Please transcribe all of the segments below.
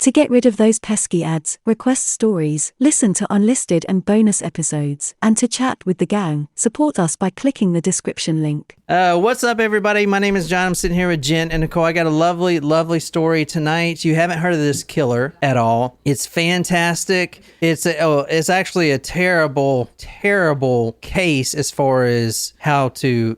To get rid of those pesky ads, request stories, listen to unlisted and bonus episodes, and to chat with the gang, support us by clicking the description link. What's up, everybody? My name is John. I'm sitting here with Jen and Nicole. I got a lovely, lovely story tonight. You haven't heard of this killer at all. It's fantastic. It's actually a terrible, terrible case as far as how to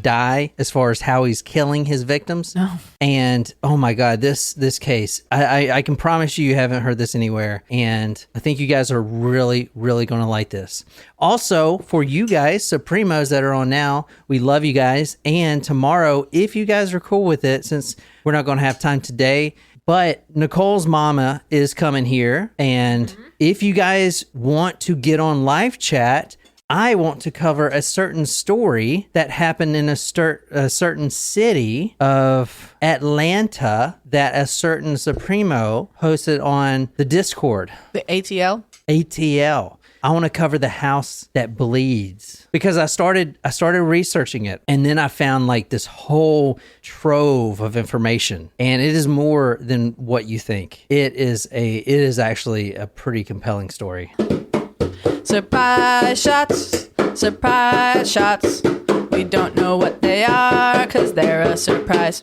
die, as far as how he's killing his victims. Oh. And oh my God, this case, I can promise you haven't heard this anywhere. And I think you guys are really, really going to like this. Also, for you guys, Supremos that are on now, we love you guys. And tomorrow, if you guys are cool with it, since we're not going to have time today, but Nicole's mama is coming here. And if you guys want to get on live chat, I want to cover a certain story that happened in a certain city of Atlanta that a certain Supremo posted on the Discord. The ATL? ATL. I want to cover the house that bleeds because I started researching it, and then I found like this whole trove of information, and it is more than what you think. It is actually a pretty compelling story. Surprise shots, surprise shots. We don't know what they are because they're a surprise.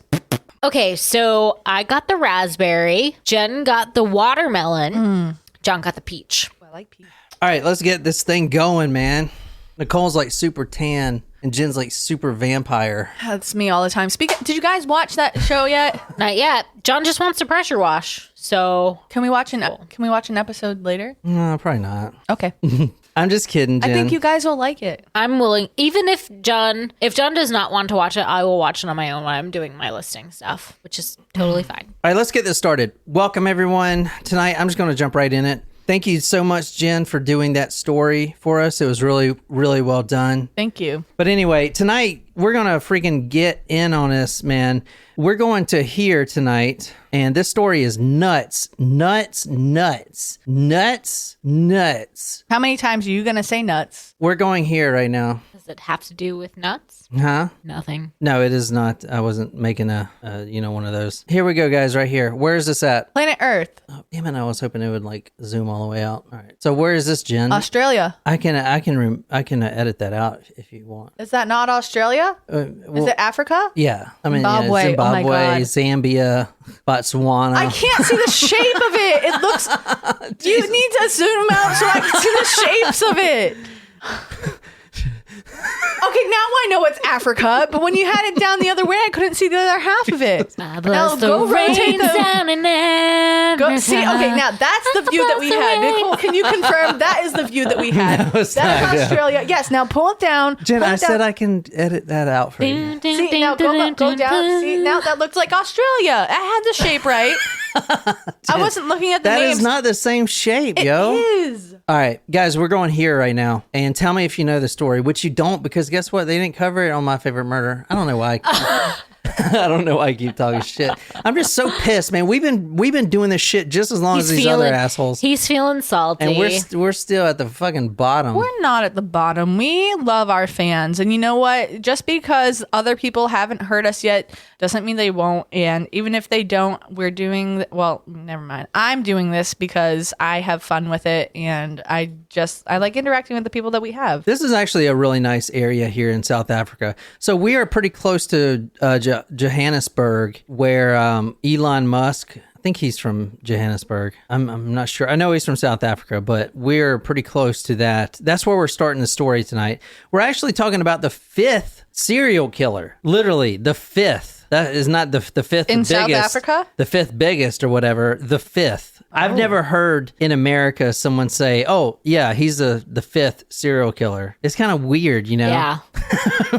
Okay, so I got the raspberry. Jen got the watermelon. John got the peach. I like peach. All right, let's get this thing going, man. Nicole's like super tan, and Jen's like super vampire. That's me all the time. Did you guys watch that show yet? Not yet. John just wants to pressure wash. So Can we watch an episode later? No, probably not. Okay. I'm just kidding, Jen. I think you guys will like it. I'm willing. Even if John does not want to watch it, I will watch it on my own when I'm doing my listing stuff, which is totally fine. All right, let's get this started. Welcome, everyone. Tonight, I'm just going to jump right in it. Thank you so much, Jen, for doing that story for us. It was really, really well done. Thank you. But anyway, tonight, we're going to freaking get in on this, man. We're going to hear tonight, and this story is nuts, nuts, nuts, nuts, nuts. How many times are you going to say nuts? We're going here right now. Does it have to do with nuts? Huh? Nothing. No, it is not. I wasn't making one of those. Here we go, guys, right here. Where is this at? Planet Earth. Oh, damn it, I was hoping it would like zoom all the way out. All right. So where is this, Jen? Australia. I can edit that out if you want. Is that not Australia? Is it Africa? Yeah. I mean, Zimbabwe. yeah, Zimbabwe, Oh my God. Zambia, Botswana. I can't see the shape of it. It looks... You need to zoom out so I can see the shapes of it. Okay, now I know it's Africa, but when you had it down the other way, I couldn't see the other half of it. Now go rotate See, okay, now that's the view that we had. Nicole, can you confirm that is the view that we had? No, that is Australia. Yeah. Yes, now pull it down. Jen, I said I can edit that out for you. See, now go down. See, now that looks like Australia. I had the shape right. I wasn't looking at the names. That names. is not the same shape, yo. It is. All right, guys, we're going here right now. And tell me if you know the story, which you don't, because guess what? They didn't cover it on My Favorite Murder. I don't know why. I don't know why I keep talking shit. I'm just so pissed, man. We've been doing this shit just as long as these other assholes. He's feeling salty. And we're still at the fucking bottom. We're not at the bottom. We love our fans. And you know what? Just because other people haven't heard us yet doesn't mean they won't. And even if they don't, we're doing... Well, never mind. I'm doing this because I have fun with it. And I like interacting with the people that we have. This is actually a really nice area here in South Africa. So we are pretty close to Johannesburg, where Elon Musk, I think he's from Johannesburg. I'm not sure. I know he's from South Africa, but we're pretty close to that. That's where we're starting the story tonight. We're actually talking about the fifth serial killer. Literally, the fifth. That is not the fifth in biggest. South Africa? The fifth biggest or whatever. The fifth. I've never heard in America someone say, "Oh, yeah, he's the fifth serial killer." It's kind of weird, you know? Yeah.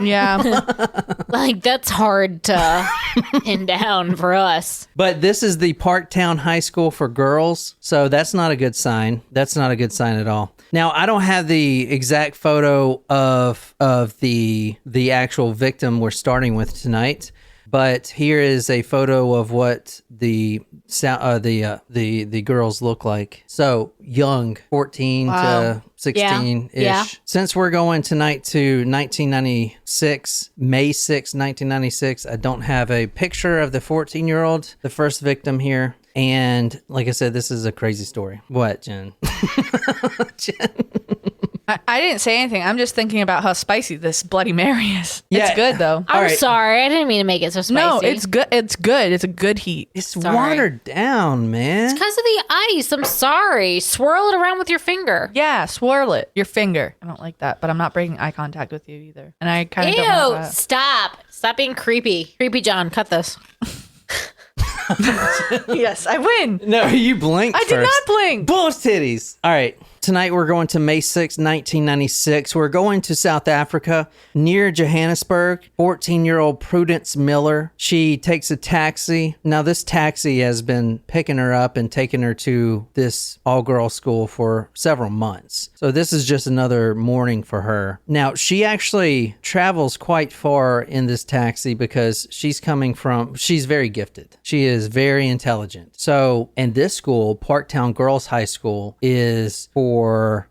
Yeah. Like, that's hard to pin down for us. But this is the Parktown High School for girls, so that's not a good sign. That's not a good sign at all. Now, I don't have the exact photo of the actual victim we're starting with tonight. But here is a photo of what the girls look like. So young, 14 to 16-ish. Yeah. Since we're going tonight to 1996, May 6, 1996, I don't have a picture of the 14-year-old, the first victim here. And like I said, this is a crazy story. What, Jen? Jen? I didn't say anything. I'm just thinking about how spicy this Bloody Mary is. Yeah. It's good though. I'm sorry. I didn't mean to make it so spicy. No, it's good. It's good. It's a good heat. It's watered down, man. It's because of the ice. I'm sorry. Swirl it around with your finger. Yeah, swirl it. Your finger. I don't like that, but I'm not breaking eye contact with you either. And I kind of don't like that. Stop. Stop being creepy. Creepy John, cut this. Yes, I win. No, you blinked I did not blink. Bull's titties. All right. Tonight we're going to May 6, 1996. We're going to South Africa near Johannesburg. 14-year-old Prudence Miller. She takes a taxi. Now this taxi has been picking her up and taking her to this all-girls school for several months. So this is just another morning for her. Now she actually travels quite far in this taxi because she's very gifted. She is very intelligent. So in this school, Parktown Girls High School, is for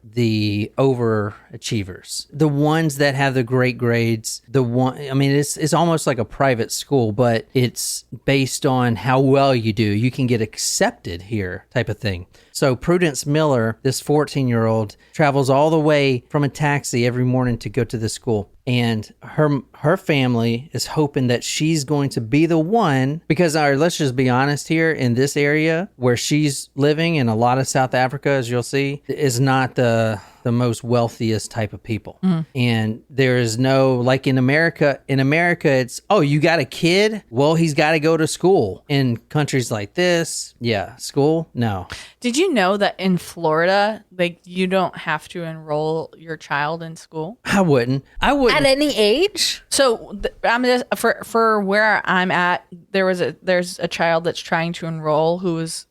the overachievers, the ones that have the great grades. It's almost like a private school, but it's based on how well you do. You can get accepted here, type of thing. So Prudence Miller, this 14-year-old, travels all the way from a taxi every morning to go to the school. And her family is hoping that she's going to be the one, because let's just be honest here, in this area where she's living, in a lot of South Africa, as you'll see, is not the most wealthiest type of people. And there is no, like in America, it's, oh, you got a kid? Well, he's got to go to school. In countries like this, yeah, school? No. Did you know that in Florida, like, you don't have to enroll your child in school? I wouldn't. At any age? So I'm just for where I'm at. There's a child that's trying to enroll whose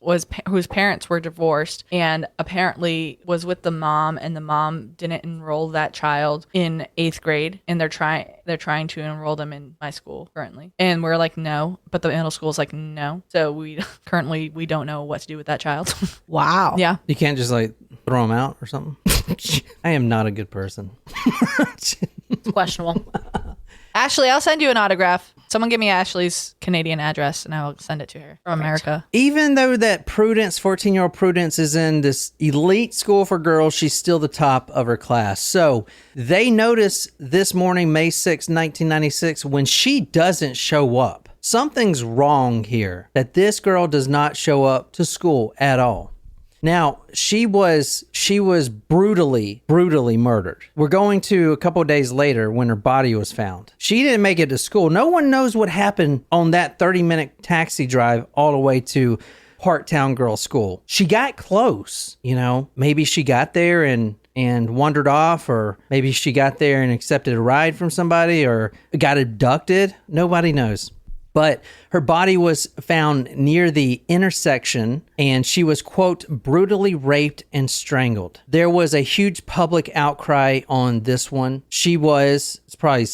parents were divorced and apparently was with the mom, and the mom didn't enroll that child in 8th grade, and they're trying to enroll them in my school currently, and we're like, no, but the middle school is like, no. So we don't know what to do with that child. Wow. Yeah. You can't just like throw them out or something. I am not a good person. It's questionable. Ashley, I'll send you an autograph. Someone give me Ashley's Canadian address and I'll send it to her from America. Even though that 14-year-old Prudence is in this elite school for girls, she's still the top of her class. So they notice this morning, May 6, 1996, when she doesn't show up. Something's wrong here, that this girl does not show up to school at all. Now, she was brutally murdered. We're going to a couple of days later when her body was found. She didn't make it to school. No one knows what happened on that 30-minute taxi drive all the way to Parktown Girls School. She got close, Maybe she got there and wandered off, or maybe she got there and accepted a ride from somebody, or got abducted. Nobody knows. But her body was found near the intersection, and she was, quote, brutally raped and strangled. There was a huge public outcry on this one. It's probably,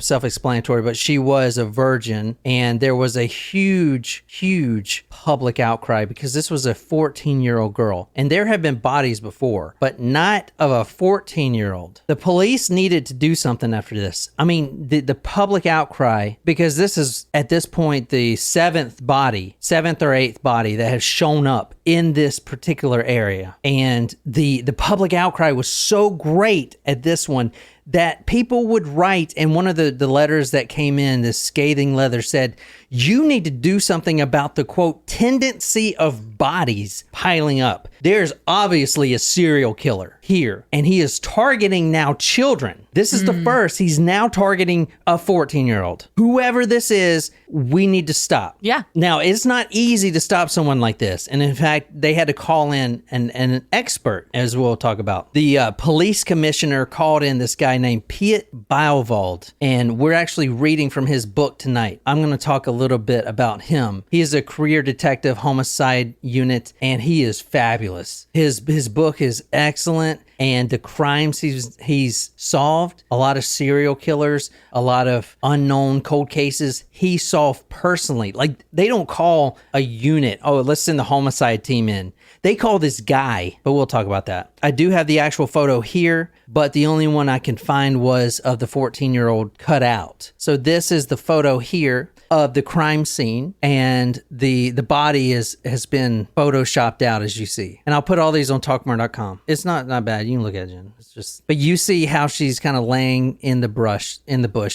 self-explanatory, but she was a virgin, and there was a huge public outcry because this was a 14-year-old girl. And there have been bodies before, but not of a 14-year-old. The police needed to do something after this. I mean, the public outcry, because this is at this point the seventh or eighth body that has shown up in this particular area. And the public outcry was so great at this one that people would write, and one of the letters that came in, this scathing letter, said, you need to do something about the, quote, tendency of bodies piling up. There's obviously a serial killer here, and he is targeting now children. This is the first. He's now targeting a 14-year-old. Whoever this is, we need to stop. Yeah. Now, it's not easy to stop someone like this. And in fact, they had to call in an expert, as we'll talk about. The police commissioner called in this guy named Pileup, and we're actually reading from his book tonight. I'm going to talk a little bit about him. He is a career detective, homicide unit, and he is fabulous. His book is excellent. And the crimes he's solved, a lot of serial killers, a lot of unknown cold cases, he solved personally. Like, they don't call a unit, oh, let's send the homicide team in. They call this guy, but we'll talk about that. I do have the actual photo here, but the only one I can find was of the 14-year-old cut out. So this is the photo here. of the crime scene, and the body has been photoshopped out, as you see. And I'll put all these on talkmore.com. It's not bad. You can look at it, Jen. It's just, but you see how she's kind of laying in the bush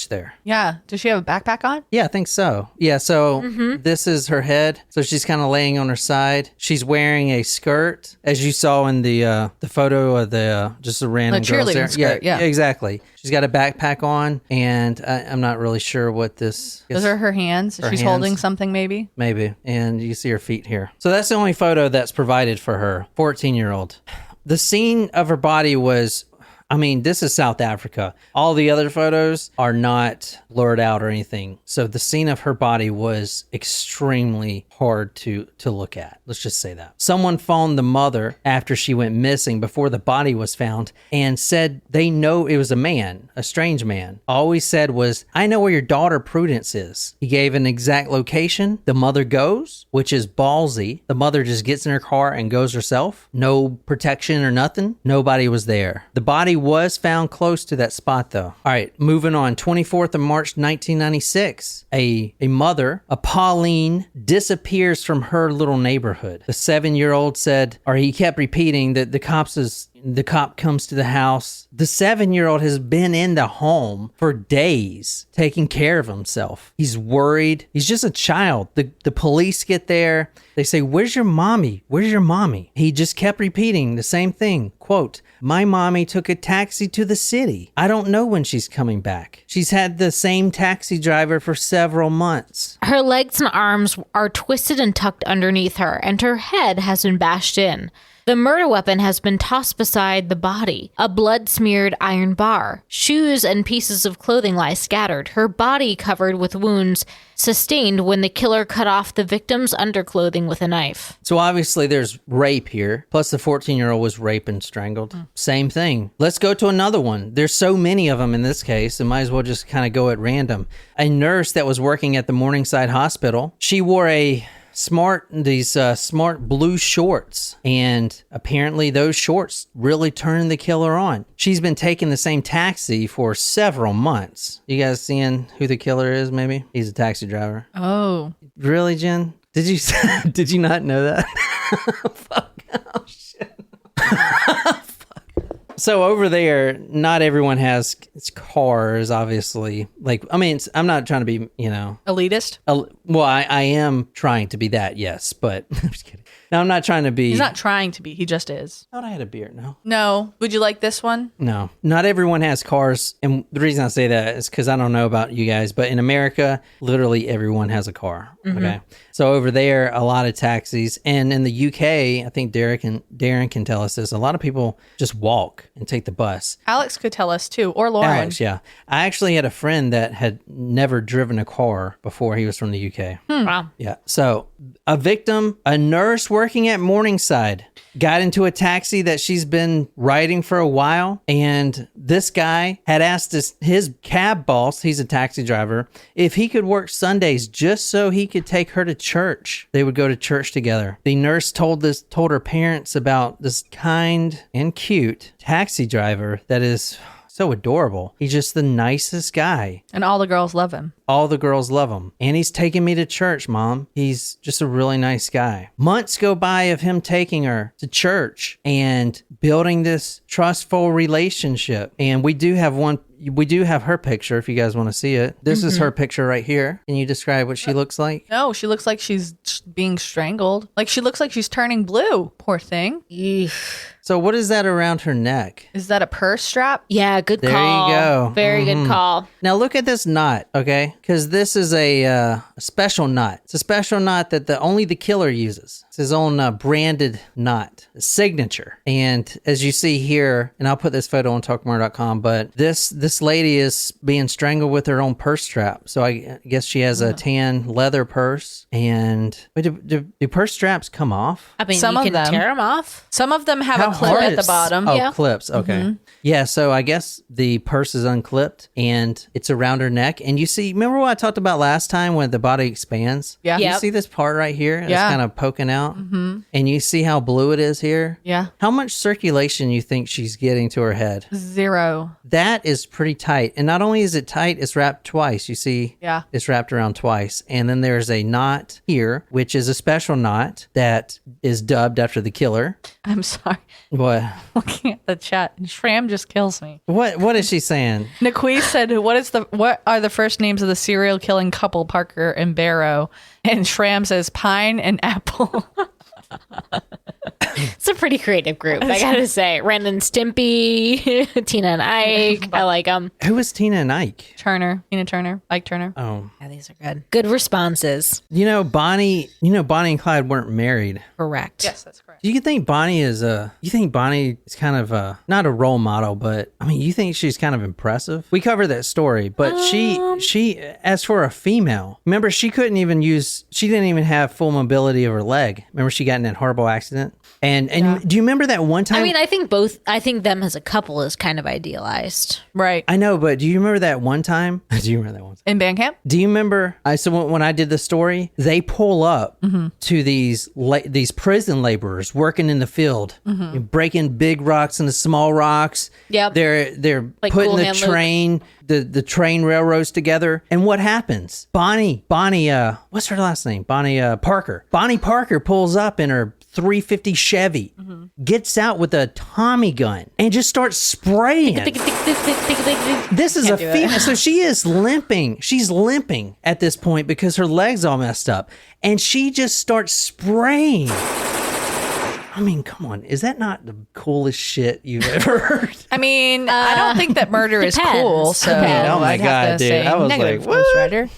there. Yeah. Does she have a backpack on? Yeah, I think so. Yeah, so this is her head. So she's kind of laying on her side. She's wearing a skirt, as you saw in the photo of the just a random girls there. Skirt, yeah, exactly. She's got a backpack on, and I'm not really sure what this. Those are her hands. She's holding something, maybe. Maybe, and you see her feet here. So that's the only photo that's provided for her, 14-year-old. The scene of her body was, I mean, this is South Africa. All the other photos are not blurred out or anything. So the scene of her body was extremely hard to look at. Let's just say that. Someone phoned the mother after she went missing before the body was found and said they know it was a man, a strange man. All he said was, "I know where your daughter Prudence is." He gave an exact location. The mother goes, which is ballsy. The mother just gets in her car and goes herself. No protection or nothing. Nobody was there. The body was found close to that spot though. All right, moving on. 24th of March, 1996. A mother, a Pauline, disappears from her little neighborhood. The 7-year-old said, or he kept repeating that the cop comes to the house. The 7-year-old has been in the home for days, taking care of himself. He's worried. He's just a child. The police get there. They say, "Where's your mommy? Where's your mommy?" He just kept repeating the same thing. Quote, "My mommy took a taxi to the city. I don't know when she's coming back. She's had the same taxi driver for several months." Her legs and arms are twisted and tucked underneath her, and her head has been bashed in. The murder weapon has been tossed beside the body. A blood-smeared iron bar. Shoes and pieces of clothing lie scattered. Her body covered with wounds sustained when the killer cut off the victim's underclothing with a knife. So obviously there's rape here. Plus the 14-year-old was raped and strangled. Same thing. Let's go to another one. There's so many of them in this case. I might as well just kind of go at random. A nurse that was working at the Morningside Hospital. She wore smart blue shorts, and apparently those shorts really turned the killer on. She's been taking the same taxi for several months. You guys seeing who the killer is? Maybe he's a taxi driver. Oh, really, Jen? Did you not know that? Fuck. Oh shit. So over there, not everyone has cars, obviously. Like, I mean, I'm not trying to be, elitist. Well, I am trying to be that, yes, but I'm just kidding. No, I'm not trying to be. He's not trying to be. He just is. I thought I had a beer. No. No. Would you like this one? No. Not everyone has cars. And the reason I say that is because I don't know about you guys, but in America, literally everyone has a car. Mm-hmm. Okay. So over there, a lot of taxis. And in the UK, I think Darren can tell us this. A lot of people just walk and take the bus. Alex could tell us too, or Lauren. Alex, yeah. I actually had a friend that had never driven a car before he was from the UK. Wow. Yeah. So a victim, a nurse working at Morningside, got into a taxi that she's been riding for a while. And this guy had asked his cab boss, he's a taxi driver, if he could work Sundays just so he could take her to church. They would go to church together. The nurse told her parents about this kind and cute taxi driver that is so adorable. He's just the nicest guy. And all the girls love him. All the girls love him. And he's taking me to church, Mom. He's just a really nice guy. Months go by of him taking her to church and building this trustful relationship. And we do have her picture if you guys want to see it. This is her picture right here. Can you describe what she looks like? No, she looks like she's being strangled. Like she looks like she's turning blue. Poor thing. So what is that around her neck? Is that a purse strap? Yeah, good there call. There you go. Very good call. Now look at this knot, okay? Because this is a special knot. It's a special knot that only the killer uses. It's his own branded knot, a signature. And as you see here, and I'll put this photo on talkmore.com, but this lady is being strangled with her own purse strap. So I guess she has a tan leather purse. And do purse straps come off? I mean, Some you of can them tear them off. Some of them have How a clip at the bottom. Oh, Yeah. clips. Okay. Yeah, so I guess the purse is unclipped and it's around her neck. And you see, remember what I talked about last time when the body expands? Yeah. You Yep. see this part right here? It's Yeah. kind of poking out. Mm-hmm. And you see how blue it is here? Yeah. How much circulation you think she's getting to her head? 0. That is pretty tight. And not only is it tight, it's wrapped twice. You see? Yeah. It's wrapped around twice. And then there's a knot here, which is a special knot that is dubbed after the killer. I'm sorry. What? Looking at the chat, Shram just kills me. What is she saying? Nakui said, "What are the first names of the serial killing couple, Parker and Barrow?" And Shram says, "Pine and Apple." It's a pretty creative group, I gotta say. Ren and Stimpy, Tina and Ike. I like them. Who is Tina and Ike? Tina Turner, Ike Turner. Oh, Yeah, these are good. Good responses. Bonnie and Clyde weren't married. Correct. Yes, that's correct. Do you think Bonnie is kind of not a role model, but I mean, you think she's kind of impressive? We covered that story, but she as for a female, remember she didn't even have full mobility of her leg. Remember she got in that horrible accident? And do you remember that one time? I mean, I think them as a couple is kind of idealized. Right. I know, but do you remember that one time? Do you remember that one time? In band camp? Do you remember? When I did the story, they pull up to these prison laborers working in the field, breaking big rocks into small rocks. Yep. They're Like putting Cool the Hand Luke. train, the train railroads together. And what happens? Bonnie, what's her last name? Bonnie Parker. Bonnie Parker pulls up in her 350 Chevy, gets out with a Tommy gun, and just starts spraying. This is a female. So she is limping. She's limping at this point because her leg's all messed up. And she just starts spraying. I mean, come on. Is that not the coolest shit you've ever heard? I mean, I don't think that murder is depends. cool. So Depends. Oh my I'd have God, to dude. say I was negative, like, Ghost what? Rider.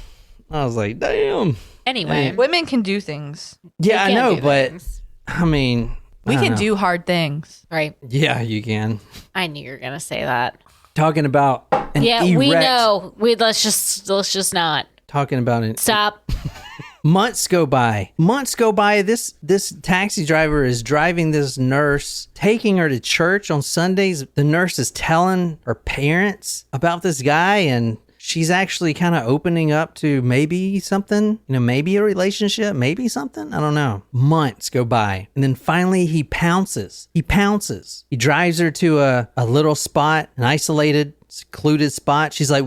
I was like, damn. Anyway, Women can do things. Yeah, I can know, do but things. I mean, We I don't can know. do hard things. right. Yeah, you can. I knew you were gonna say that. Talking about an Yeah, erect, we know. Let's just not Talking about an stop. Months go by. This taxi driver is driving this nurse, taking her to church on Sundays. The nurse is telling her parents about this guy, and she's actually kind of opening up to maybe something, maybe a relationship, maybe something. I don't know. Months go by. And then finally he pounces. He drives her to a little spot, an isolated, secluded spot. She's like,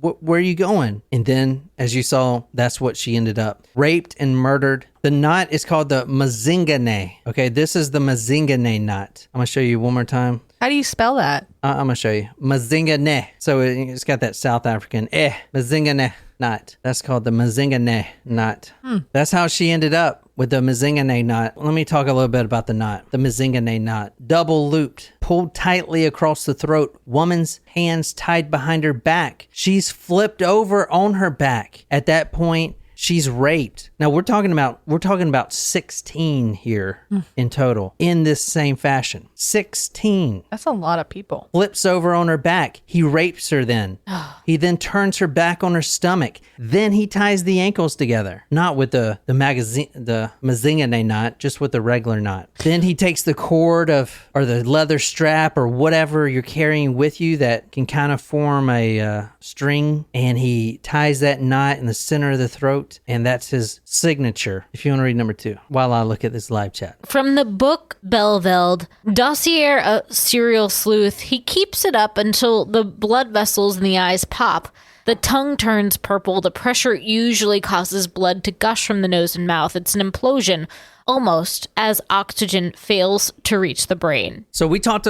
where are you going? And then, as you saw, that's what she ended up. Raped and murdered. The knot is called the Mazingane. Okay, this is the Mazingane knot. I'm going to show you one more time. How do you spell that? I'm going to show you. Mazingane. So it's got that South African Mazingane knot. That's called the Mazingane knot. That's how she ended up with the Mazingane knot. Let me talk a little bit about the knot. The Mazingane knot. Double looped, pulled tightly across the throat. Woman's hands tied behind her back. She's flipped over on her back. At that point, she's raped. Now we're talking about 16 here in total in this same fashion. 16. That's a lot of people. Flips over on her back. He rapes her then. He then turns her back on her stomach. Then he ties the ankles together. Not with the Mazingane knot, just with the regular knot. Then he takes the cord or the leather strap or whatever you're carrying with you that can kind of form a string, and he ties that knot in the center of the throat, and that's his signature. If you want to read number 2 while I look at this live chat. From the book Belveld, Dossier a serial sleuth, he keeps it up until the blood vessels in the eyes pop. The tongue turns purple. The pressure usually causes blood to gush from the nose and mouth. It's an implosion, almost, as oxygen fails to reach the brain. So we talked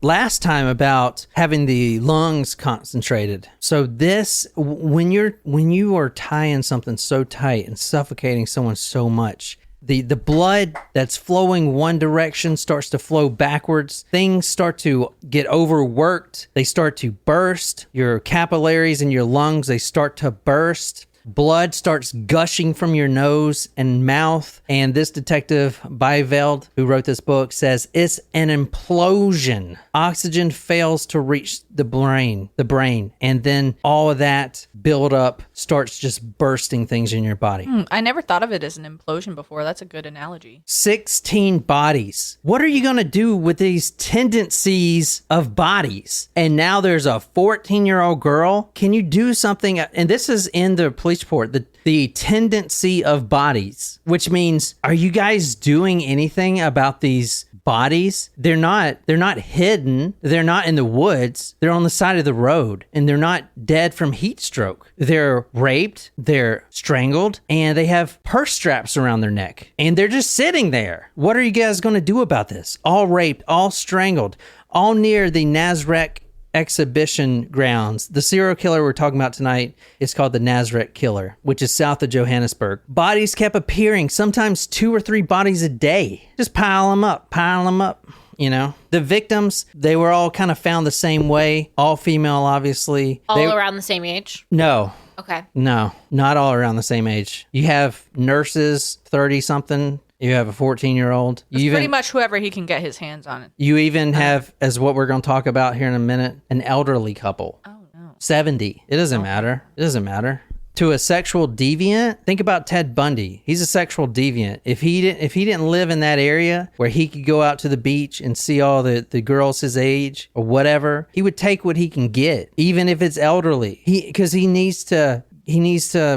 last time about having the lungs concentrated. So this, when you are tying something so tight and suffocating someone so much, the blood that's flowing one direction starts to flow backwards. Things start to get overworked. They start to burst. Your capillaries in your lungs, they start to burst. blood starts gushing from your nose and mouth. And this detective, Byveld, who wrote this book, says it's an implosion. Oxygen fails to reach the brain, and then all of that buildup starts just bursting things in your body. I never thought of it as an implosion before. That's a good analogy. 16 bodies. What are you going to do with these tendencies of bodies? And now there's a 14-year-old girl. Can you do something? And this is in the police report, the tendency of bodies, which means, are you guys doing anything about these bodies? They're not hidden. They're not in the woods. They're on the side of the road, and they're not dead from heat stroke. They're raped, they're strangled, and they have purse straps around their neck, and they're just sitting there. What are you guys going to do about this? All raped, all strangled, all near the Narsec exhibition grounds. The serial killer we're talking about tonight is called the Narsec Killer, which is south of Johannesburg. Bodies kept appearing, sometimes 2 or 3 bodies a day. Just pile them up. You know, the victims, they were all kind of found the same way. All female, obviously. All around the same age? No. Okay. No, not all around the same age. You have nurses, 30-something. You have a 14-year-old. Pretty much whoever he can get his hands on it. You even have, as what we're going to talk about here in a minute, an elderly couple. Oh, no. 70. It doesn't matter. It doesn't matter. To a sexual deviant, think about Ted Bundy. He's a sexual deviant. If he didn't live in that area where he could go out to the beach and see all the girls his age or whatever, he would take what he can get, even if it's elderly. Because he needs to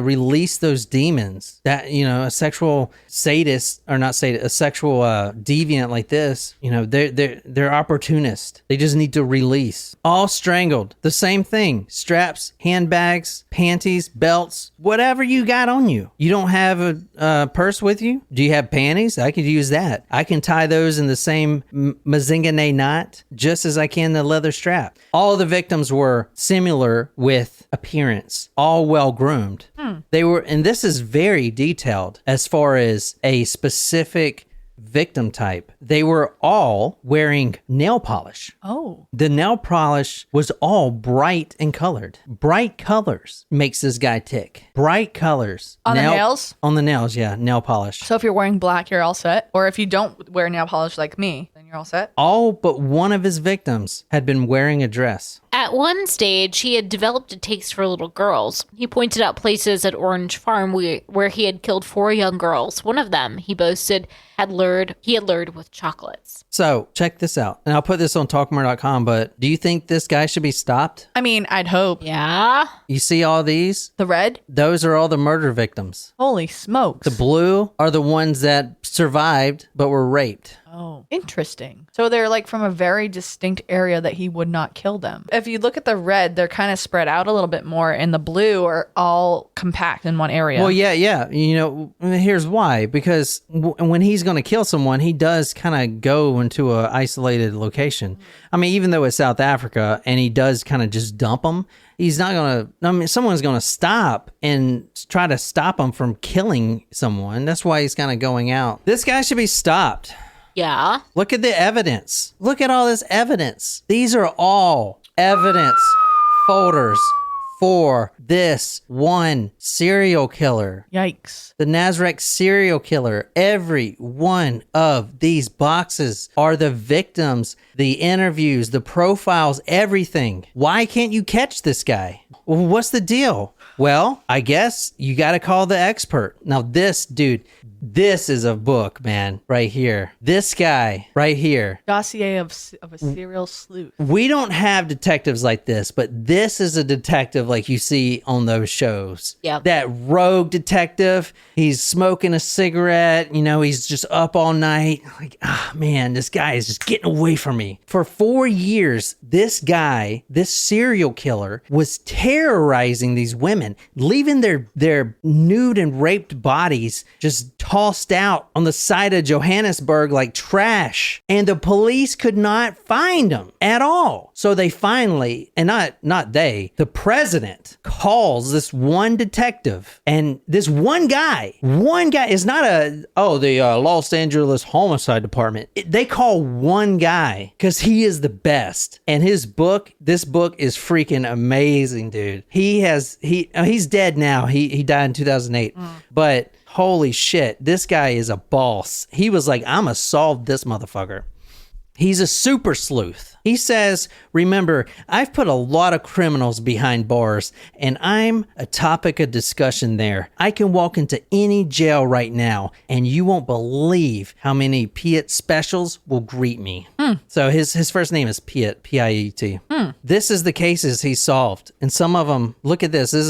release those demons. That, you know, a sexual sadist, or not sadist, a sexual deviant like this, you know, they're opportunist. They just need to release. All strangled. The same thing. Straps, handbags, panties, belts, whatever you got on you. You don't have a purse with you? Do you have panties? I could use that. I can tie those in the same Mazingane knot just as I can the leather strap. All the victims were similar with appearance. All well groomed. They were, and this is very detailed as far as a specific victim type. They were all wearing nail polish. Oh. The nail polish was all bright and colored. Bright colors makes this guy tick. Bright colors. On the nails? On the nails, yeah. Nail polish. So if you're wearing black, you're all set? Or if you don't wear nail polish like me, then you're all set? All but one of his victims had been wearing a dress. At one stage, he had developed a taste for little girls. He pointed out places at Orange Farm where he had killed 4 young girls. One of them, he boasted, he had lured with chocolates. So, check this out. And I'll put this on talkmore.com, but do you think this guy should be stopped? I mean, I'd hope. Yeah? You see all these? The red? Those are all the murder victims. Holy smokes. The blue are the ones that survived but were raped. Oh, interesting. So they're like from a very distinct area that he would not kill them. If you look at the red, they're kind of spread out a little bit more, and the blue are all compact in one area. Well, yeah. You know, here's why. Because when he's going to kill someone, he does kind of go into an isolated location. I mean, even though it's South Africa and he does kind of just dump them, he's not going to, I mean, someone's going to stop and try to stop him from killing someone. That's why he's kind of going out. This guy should be stopped. Yeah. Look at the evidence. Look at all this evidence. These are all evidence folders for this one serial killer. Yikes. The Narsec serial killer. Every one of these boxes are the victims, the interviews, the profiles, everything. Why can't you catch this guy? Well, what's the deal? Well, I guess you got to call the expert. Now, this dude, this is a book, man, right here. This guy right here. Dossier of a serial sleuth. We don't have detectives like this, but this is a detective like you see on those shows. Yep. That rogue detective, he's smoking a cigarette, you know, he's just up all night. Like, man, this guy is just getting away from me. For 4 years, this guy, this serial killer, was terrorizing these women, leaving their nude and raped bodies just tossed out on the side of Johannesburg like trash. And the police could not find them at all. So they finally, and not they, the president calls this one detective, and this one guy is not the Los Angeles Homicide Department. They call one guy because he is the best. And this book is freaking amazing, dude. dude. He's dead now. He died in 2008. But holy shit, this guy is a boss. He was like, I'm gonna solve this motherfucker. He's a super sleuth. He says, remember, I've put a lot of criminals behind bars, and I'm a topic of discussion there. I can walk into any jail right now, and you won't believe how many Piet specials will greet me. So his first name is Piet, P-I-E-T. This is the cases he solved. And some of them, look at this. This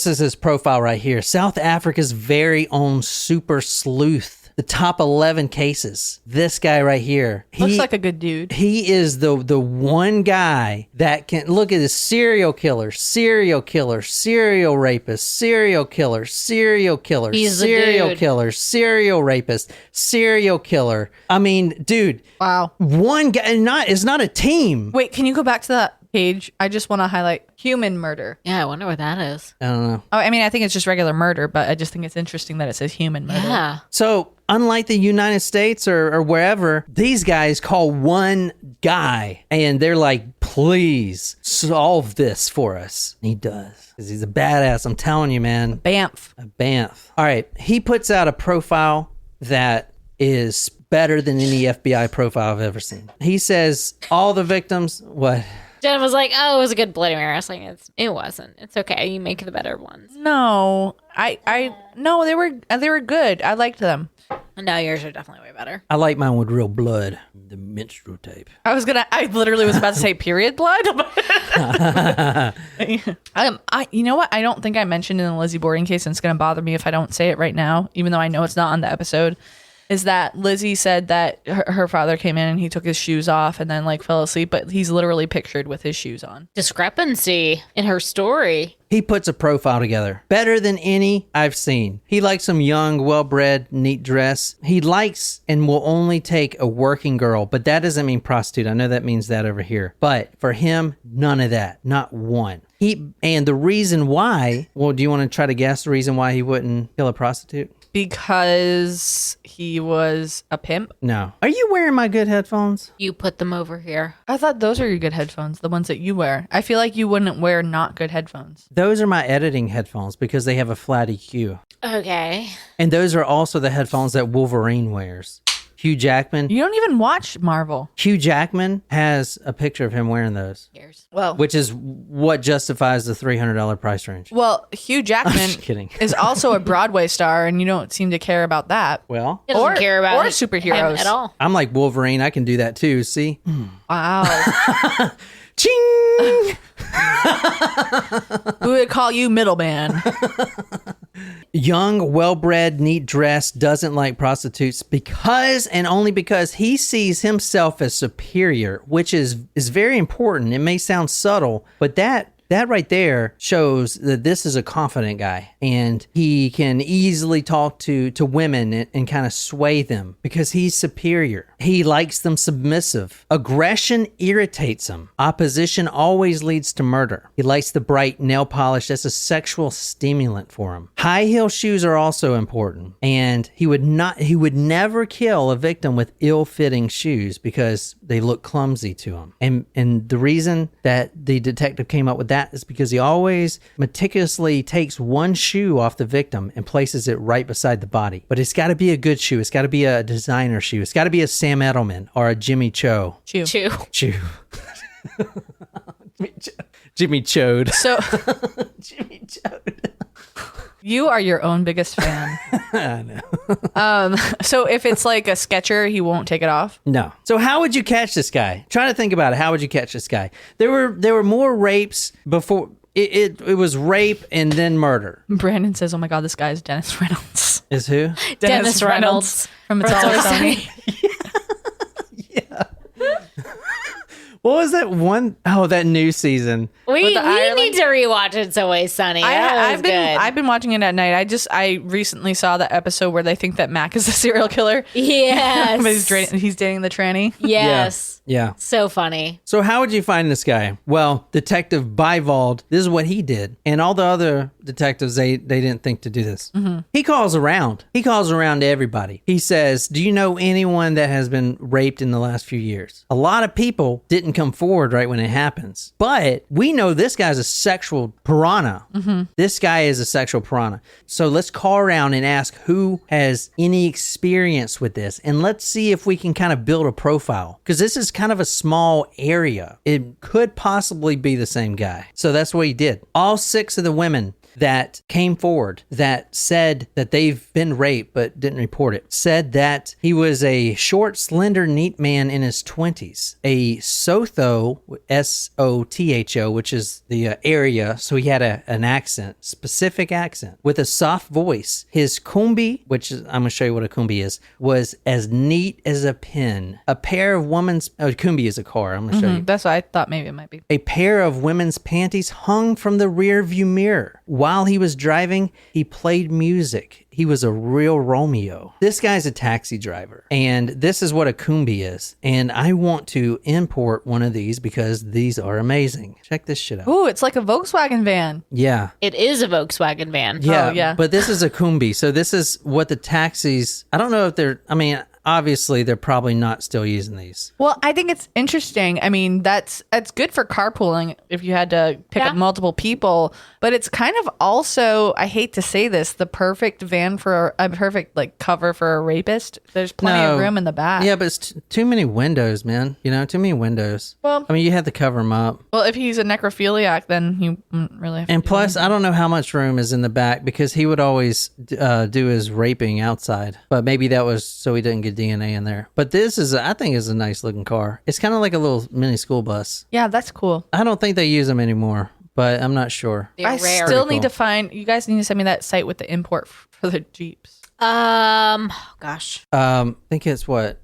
is his profile right here. South Africa's very own super sleuth. The top 11 cases. This guy right here. Looks like a good dude. He is the one guy that can look at this serial killer, serial rapist, serial killer, serial rapist, serial killer. I mean, dude. Wow. One guy, it's not a team. Wait, can you go back to that page? I just want to highlight human murder. Yeah, I wonder what that is. I don't know. Oh, I mean, I think it's just regular murder, but I just think it's interesting that it says human murder. Yeah. So, unlike the United States or wherever, these guys call one guy and they're like, please solve this for us. And he does. Because he's a badass. I'm telling you, man. Banff. A Banff. All right. He puts out a profile that is better than any FBI profile I've ever seen. He says all the victims, what? Jen was like, "Oh, it was a good Bloody Mary." I was like, "It wasn't. It's okay. You make the better ones." No, no, they were good. I liked them. No, yours are definitely way better. I like mine with real blood. The menstrual tape. I literally was about to say period blood. You know what? I don't think I mentioned in the Lizzie Borden case, and it's going to bother me if I don't say it right now, even though I know it's not on the episode. Is that Lizzie said that her father came in and he took his shoes off and then like fell asleep, but he's literally pictured with his shoes on. Discrepancy in her story. He puts a profile together. Better than any I've seen. He likes some young, well-bred, neat dress. He likes and will only take a working girl, but that doesn't mean prostitute. I know that means that over here. But for him, none of that. Not one. And the reason why, well, do you want to try to guess the reason why he wouldn't kill a prostitute? Because he was a pimp? No. Are you wearing my good headphones? You put them over here. I thought those are your good headphones, the ones that you wear. I feel like you wouldn't wear not good headphones. Those are my editing headphones because they have a flat EQ. Okay. And those are also the headphones that Wolverine wears. Hugh Jackman. You don't even watch Marvel. Hugh Jackman has a picture of him wearing those. Well, which is what justifies the $300 price range. Well, Hugh Jackman is also a Broadway star, and you don't seem to care about that. Well, he doesn't care about superheroes at all. I'm like Wolverine. I can do that too. See? Wow. Ching! Who would call you middleman? Young, well-bred, neat dress, doesn't like prostitutes because and only because he sees himself as superior, which is very important. It may sound subtle, but that right there shows that this is a confident guy and he can easily talk to women and kind of sway them because he's superior. He likes them submissive. Aggression irritates him. Opposition always leads to murder. He likes the bright nail polish. That's a sexual stimulant for him. High heel shoes are also important. And he would never kill a victim with ill-fitting shoes because they look clumsy to him. And the reason that the detective came up with that is because he always meticulously takes one shoe off the victim and places it right beside the body. But it's got to be a good shoe. It's got to be a designer shoe. It's got to be a Sam Edelman or a Jimmy Cho. Chew. Jimmy Chode. So Jimmy Chode. You are your own biggest fan. I know. So if it's like a Sketcher, he won't take it off? No. So how would you catch this guy? Try to think about it. How would you catch this guy? There were more rapes before. It was rape and then murder. Brandon says, "Oh my God, this guy is Dennis Reynolds." Is who? Dennis Reynolds from It's Always Sunny. Yeah. What was that one? Oh, that new season. We need to rewatch It's Always Sunny. I've been watching it at night. I recently saw the episode where they think that Mac is the serial killer. Yes. But he's dating the tranny. Yes. Yeah. So funny. So how would you find this guy? Well, Detective Bivald, this is what he did. And all the other detectives, they didn't think to do this. He calls around. He calls around to everybody. He says, do you know anyone that has been raped in the last few years? A lot of people didn't come forward right when it happens. But we know this guy's a sexual piranha. This guy is a sexual piranha. So let's call around and ask who has any experience with this. And let's see if we can kind of build a profile. Because this is kind of a small area. It could possibly be the same guy. So that's what he did. All 6 of the women that came forward that said that they've been raped but didn't report it said that he was a short, slender, neat man in his 20s, a Soweto, Sotho, which is the area, so he had an accent, specific accent, with a soft voice. His kumbi, which is, I'm going to show you what a kumbi is, was as neat as a pin. A pair of women's, kumbi is a car, I'm going to show you. That's what I thought maybe it might be. A pair of women's panties hung from the rear view mirror. While he was driving, he played music. He was a real Romeo. This guy's a taxi driver, and this is what a kumbi is. And I want to import one of these because these are amazing. Check this shit out. Ooh, it's like a Volkswagen van. Yeah. It is a Volkswagen van. Yeah, Oh, yeah. But this is a kumbi. So this is what the taxis, I don't know if they're, I mean, obviously they're probably not still using these. Well, I think it's interesting. I mean, that's good for carpooling if you had to pick up multiple people, but it's kind of also, I hate to say this, the perfect van for a perfect like cover for a rapist. There's plenty of room in the back. Yeah, but it's too many windows, man. You know, too many windows. Well, I mean, you have to cover them up. Well, if he's a necrophiliac, then you wouldn't really have to And do plus, anything. I don't know how much room is in the back because he would always do his raping outside. But maybe that was so he didn't get DNA in there. But this is, I think, is a nice looking car. It's kind of like a little mini school bus. Yeah, that's cool. I don't think they use them anymore, but I'm not sure. They're I rare. still Pretty need cool. to find, you guys need to send me that site with the import for the Jeeps. Gosh. I think it's what?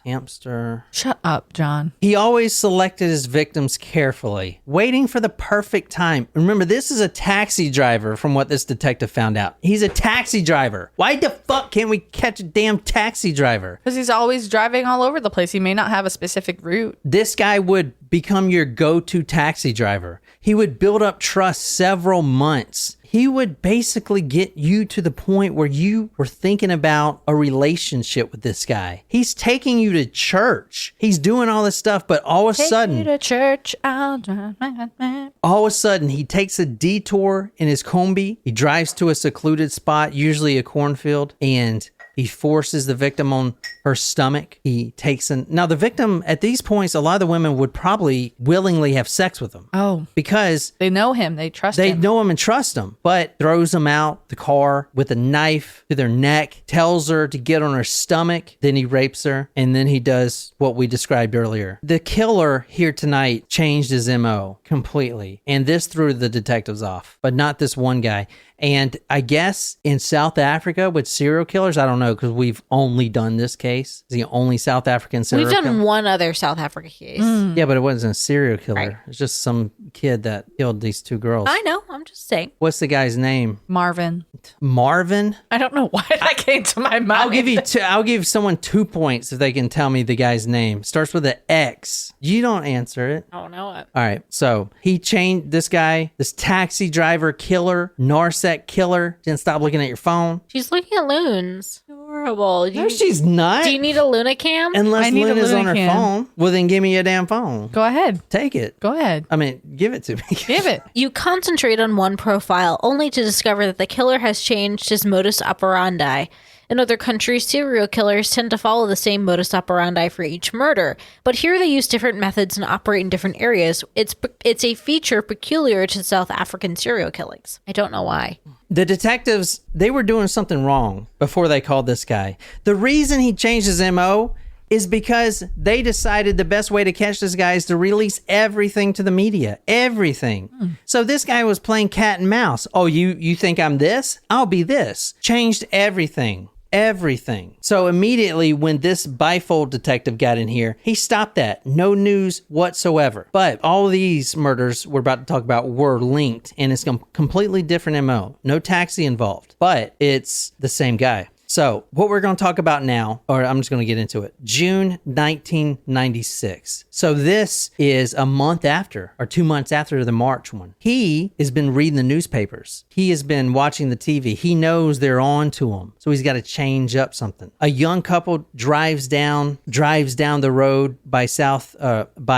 Hamster. Shut up, John. He always selected his victims carefully, waiting for the perfect time. Remember, this is a taxi driver from what this detective found out. He's a taxi driver. Why the fuck can't we catch a damn taxi driver? Because he's always driving all over the place. He may not have a specific route. This guy would become your go-to taxi driver. He would build up trust several months. He would basically get you to the point where you were thinking about a relationship with this guy. He's taking you to church. He's doing all this stuff, but all of a sudden, Take you to church, I'll drive my all of a sudden, he takes a detour in his combi. He drives to a secluded spot, usually a cornfield, and he forces the victim on her stomach. He takes now the victim at these points, a lot of the women would probably willingly have sex with him. Oh. Because They know him. They trust they him. know him and trust him, but throws him out the car with a knife to their neck, tells her to get on her stomach. Then he rapes her. And then he does what we described earlier. The killer here tonight changed his MO completely. And this threw the detectives off, but not this one guy. And I guess in South Africa with serial killers, I don't know, because we've only done this case. It's the only South African serial We've killer. done one other South Africa case. Yeah, but it wasn't a serial killer. Right. It's just some kid that killed these 2 girls. I know. I'm just saying. What's the guy's name? Marvin. Marvin? I don't know why that came to my mind. I'll give you I'll give someone 2 points if they can tell me the guy's name. Starts with an X. You don't answer it. I don't know it. All right. So he changed this guy, this taxi driver killer, Narsec killer. Didn't stop looking at your phone. She's looking at loons. Horrible. No, she's not. Do you need a Luna cam? Unless I need a Luna's on her Luna cam. phone. Well, then give me your damn phone. Go ahead. Take it. Go ahead. I mean, give it to me. Give it. You concentrate on one profile only to discover that the killer has changed his modus operandi. In other countries, serial killers tend to follow the same modus operandi for each murder, but here they use different methods and operate in different areas. It's a feature peculiar to South African serial killings. I don't know why. The detectives, they were doing something wrong before they called this guy. The reason he changed his MO is because they decided the best way to catch this guy is to release everything to the media. Everything. So this guy was playing cat and mouse. Oh, you think I'm this? I'll be this. Changed everything. Everything. So immediately when this bifold detective got in here, he stopped that. No news whatsoever. But all of these murders we're about to talk about were linked, and it's a completely different MO. No taxi involved, but it's the same guy. So what we're going to talk about now, or I'm just going to get into it. June 1996. So this is a month after, or 2 months after the March one. He has been reading the newspapers. He has been watching the TV. He knows they're on to him. So he's got to change up something. A young couple drives down the road by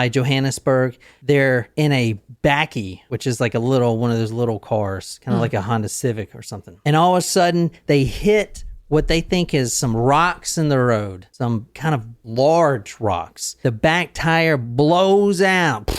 Johannesburg. They're in a Bakkie, which is like one of those little cars, kind of like a Honda Civic or something. And all of a sudden they hit what they think is some rocks in the road, some kind of large rocks. The back tire blows out.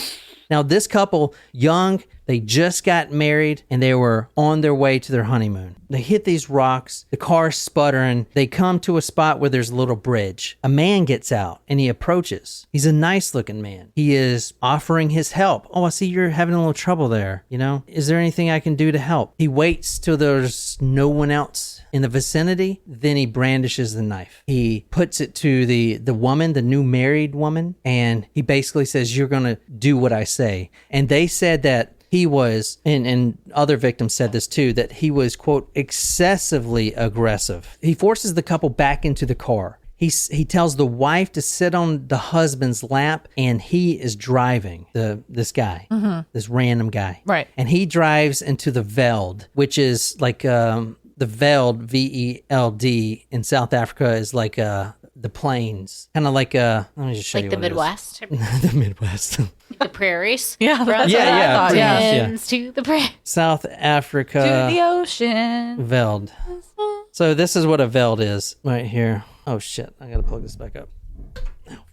Now, this couple, young, they just got married and they were on their way to their honeymoon. They hit these rocks, the car's sputtering. They come to a spot where there's a little bridge. A man gets out and he approaches. He's a nice looking man. He is offering his help. Oh, I see you're having a little trouble there. Is there anything I can do to help? He waits till there's no one else in the vicinity. Then he brandishes the knife. He puts it to the woman, the new married woman, and he basically says, you're going to do what I say. And they said that he was, and other victims said this too, that he was, quote, excessively aggressive. He forces the couple back into the car. He tells the wife to sit on the husband's lap, and he is driving this guy, this random guy. Right. And he drives into the veld, which is like the veld, VELD, in South Africa is like the plains. Kind of like let me just show you Like the Midwest. The Midwest. The prairies. Yeah, that's Yeah, what I yeah, thought. pretty Yeah. much. Ends to the prairies. South Africa. To the ocean. Veld. So this is what a veld is right here. Oh shit, I gotta plug this back up.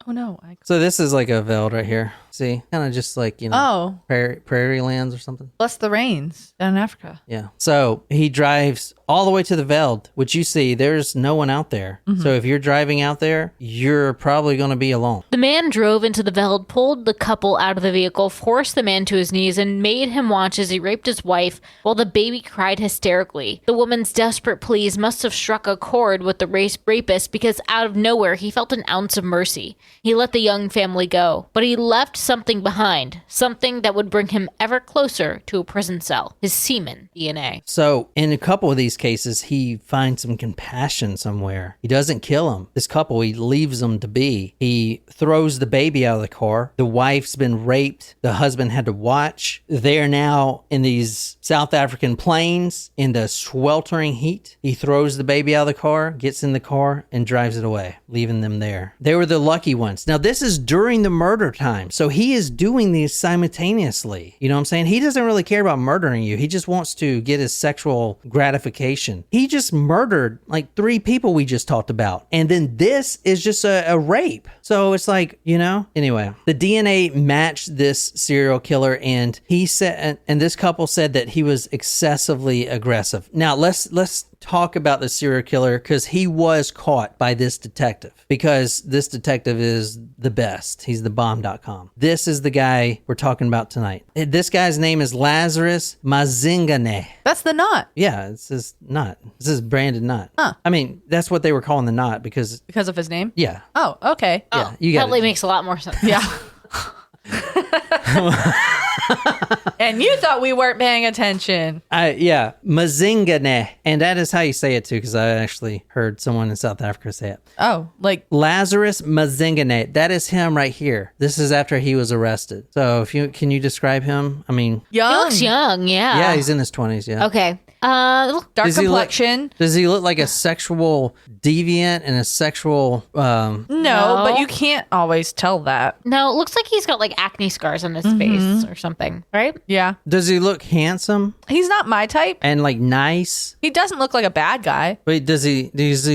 Oh no. So this is like a veld right here. See? Kind of just like, prairie lands or something. Plus the rains down in Africa. Yeah. So he drives all the way to the veld, which you see there's no one out there. So if you're driving out there, you're probably going to be alone. The man drove into the veld, pulled the couple out of the vehicle, forced the man to his knees, and made him watch as he raped his wife while the baby cried hysterically. The woman's desperate pleas must have struck a chord with the rapist because out of nowhere he felt an ounce of mercy. He let the young family go, but he left something behind, something that would bring him ever closer to a prison cell, his semen DNA. So in a couple of these cases, he finds some compassion somewhere. He doesn't kill him. This couple, he leaves them to be. He throws the baby out of the car. The wife's been raped. The husband had to watch. They're now in these South African plains in the sweltering heat. He throws the baby out of the car, gets in the car, and drives it away, leaving them there. They were the lucky ones. Now, this is during the murder time. So he is doing these simultaneously. You know what I'm saying? He doesn't really care about murdering you. He just wants to get his sexual gratification. He just murdered like 3 people we just talked about. And then this is just a rape. So it's like, anyway, the DNA matched this serial killer, and he said, and this couple said that he was excessively aggressive. Now let's talk about the serial killer, because he was caught by this detective, because this detective is the best. He's the bomb.com. This is the guy we're talking about tonight. This guy's name is Lazarus Mazingane. That's the knot. Yeah, it's his knot. It's his branded knot. Huh. I mean, that's what they were calling the knot because Because of his name? yeah. Oh, okay. Yeah, you got Probably it. makes a lot more sense. Yeah. And you thought we weren't paying attention. Yeah, Mazingane. And that is how you say it too, because I actually heard someone in South Africa say it. Oh, like Lazarus Mazingane. That is him right here. This is after he was arrested. So can you describe him? I mean, He young, looks young, yeah. yeah, he's in his 20s, yeah. Okay. dark Does he look- complexion. Does he look like a sexual deviant and a sexual No, but you can't always tell that. No, it looks like he's got like acne scars on his face or something, right? Yeah. does he look handsome He's not my type. and like nice? He doesn't look like a bad guy. Wait, does he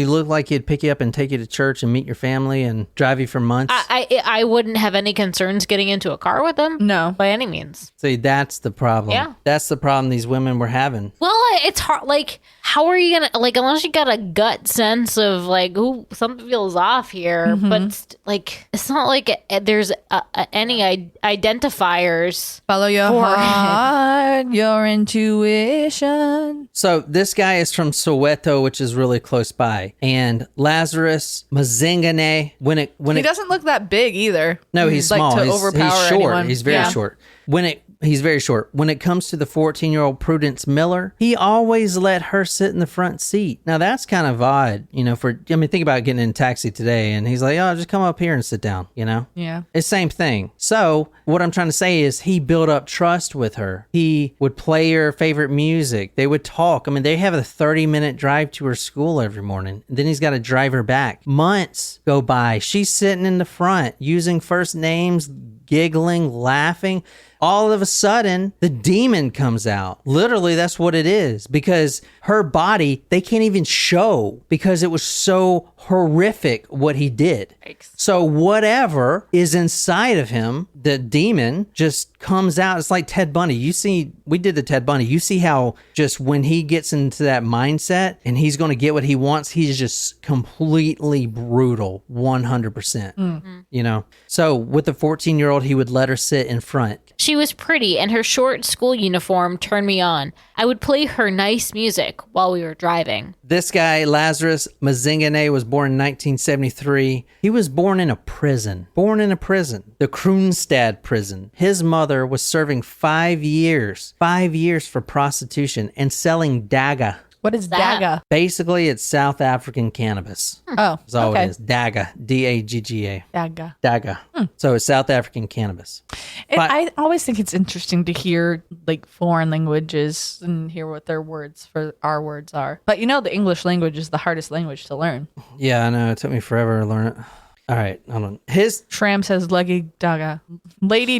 look like he'd pick you up and take you to church and meet your family and drive you for months? I wouldn't have any concerns getting into a car with him. No. By any means. See, that's the problem. Yeah. That's the problem these women were having. Well, it's hard. Like, how are you gonna unless you got a gut sense of like, ooh, something feels off here? But it's not like there's any identifiers. Follow your For- heart, your intuition. So this guy is from Soweto, which is really close by. And Lazarus Mazingane, He doesn't look that big either. no, he's like small. to He's overpower short. anyone. He's very Yeah. short. When it he's very short. When it comes to the 14-year-old Prudence Miller, he always let her sit in the front seat. Now, that's kind of odd, think about getting in a taxi today, and he's like, oh, just come up here and sit down, Yeah. It's same thing. So what I'm trying to say is he built up trust with her. He would play her favorite music. They would talk. I mean, they have a 30-minute drive to her school every morning. And then he's got to drive her back. Months go by. She's sitting in the front using first names, giggling, laughing. All of a sudden, the demon comes out. Literally, that's what it is. Because her body, they can't even show because it was so horrific what he did. Yikes. So whatever is inside of him, the demon just comes out. It's like Ted Bundy. We did the Ted Bundy. You see how just when he gets into that mindset and he's going to get what he wants, he's just completely brutal, 100%. Mm-hmm. So with the 14-year-old, he would let her sit in front. She was pretty, and her short school uniform turned me on. I would play her nice music while we were driving. This guy, Lazarus Mazingane, was born in 1973. He was born in a prison. The Kroonstad prison. His mother was serving 5 years for prostitution and selling daga. What is that? Daga? Basically, it's South African cannabis. Oh, That's all okay. it is. Daga. D-A-G-G-A. Daga. Daga. So it's South African cannabis. I always think it's interesting to hear like foreign languages and hear what their words for our words are. But the English language is the hardest language to learn. Yeah, I know. It took me forever to learn it. All right, hold on. Shram says Lady Daga. Lady